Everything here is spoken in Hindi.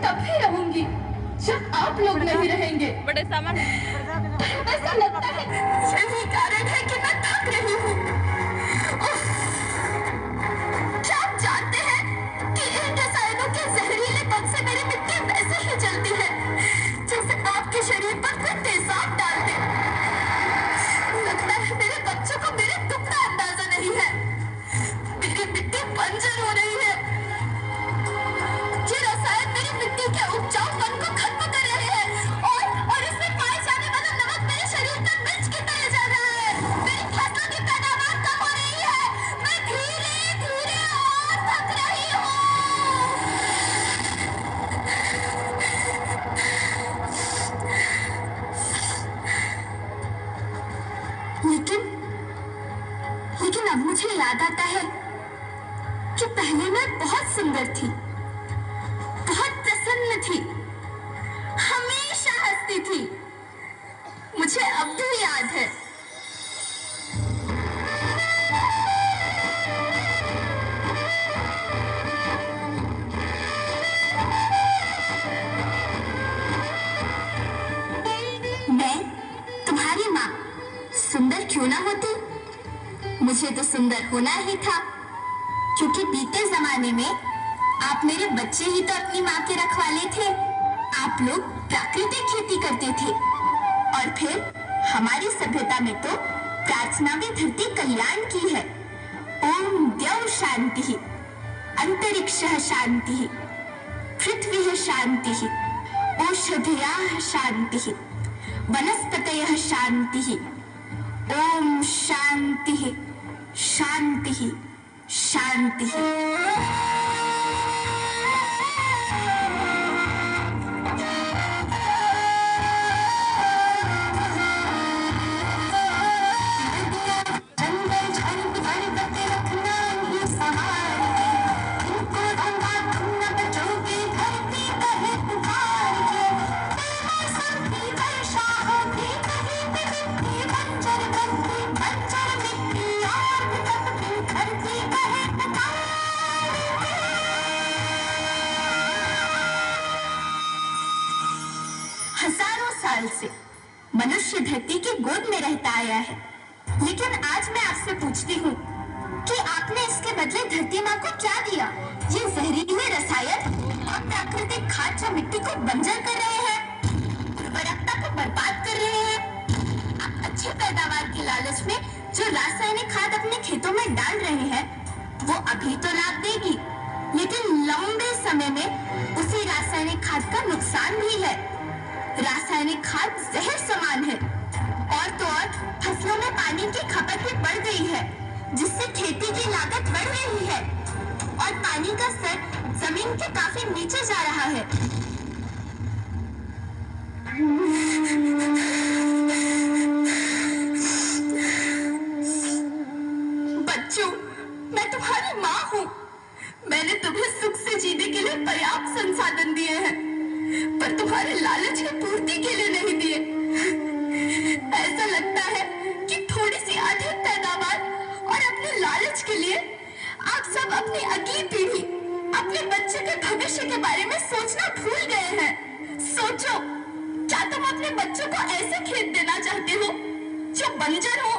तब भी रहूंगी जब आप लोग नहीं रहेंगे। बड़े सामान ऐसा लगता है यही कारण है कि मैं थक रही हूँ। क्या आप जानते हैं कि इन रसायनों के जहरीले कण से मेरी मिट्टी वैसे ही जलती है जैसे आपके शरीर पर कोई तेजाब डाल दे। लगता है मेरे बच्चों को मेरे दुख का अंदाजा नहीं है। मेरी मिट्टी बंजर हो रही है। ये रसायन मेरी मिट्टी के उपजाऊपन को खत्म कर रहे हैं और इसमें पाए जाने वाला नमक मेरे शरीर तक मिर्च की तरह जा रहा है। मेरी फसलों की पैदावार कम हो रही है। मैं धीरे धीरे और थक रही हूँ। लेकिन अब मुझे याद आता है कि पहले मैं बहुत सुंदर थी, बहुत प्रसन्न थी, हमेशा हंसती थी। मुझे अब भी याद है। मैं तुम्हारी माँ सुंदर क्यों ना होती, मुझे तो सुंदर होना ही था, क्योंकि बीते जमाने में आप मेरे बच्चे ही तो अपनी माँ के रखवाले थे। आप लोग प्राकृतिक खेती करते थे और फिर हमारी सभ्यता में तो प्रार्थना भी धरती कल्याण की है। ओम द्यौ शांति, अंतरिक्षः शांति, पृथ्वीः शांति, औषधयः शांति, वनस्पतयः शांति। ओम शांति शांति शांति। हजारों साल से मनुष्य धरती की गोद में रहता आया है, लेकिन आज मैं आपसे पूछती हूँ कि आपने इसके बदले धरती माँ को क्या दिया? ये जहरीले रसायन और प्राकृतिक खाद जो मिट्टी को बंजर कर रहे हैं, उर्वरकता को बर्बाद कर रहे हैं। आप अच्छी पैदावार के लालच में जो रासायनिक खाद अपने खेतों में डाल रहे हैं, वो अभी तो लाभ देगी, लेकिन लंबे समय में उसी रासायनिक खाद का नुकसान भी है। रासायनिक खाद जहर समान है और तो और फसलों में पानी की खपत भी बढ़ गई है, जिससे खेती की लागत बढ़ रही है और पानी का स्तर जमीन के काफी नीचे जा रहा है। बच्चों, मैं तुम्हारी माँ हूँ। मैंने तुम्हें सुख से जीने के लिए पर्याप्त संसाधन दिए हैं, पर तुम्हारे लालच की पूर्ति के लिए नहीं दिए। ऐसा लगता है कि थोड़ी सी अधिक पैदावार और अपने लालच के लिए आप सब अपनी अगली पीढ़ी, अपने बच्चे के भविष्य के बारे में सोचना भूल गए हैं। सोचो, क्या तुम अपने बच्चों को ऐसे खेत देना चाहते हो जो बंजर हो?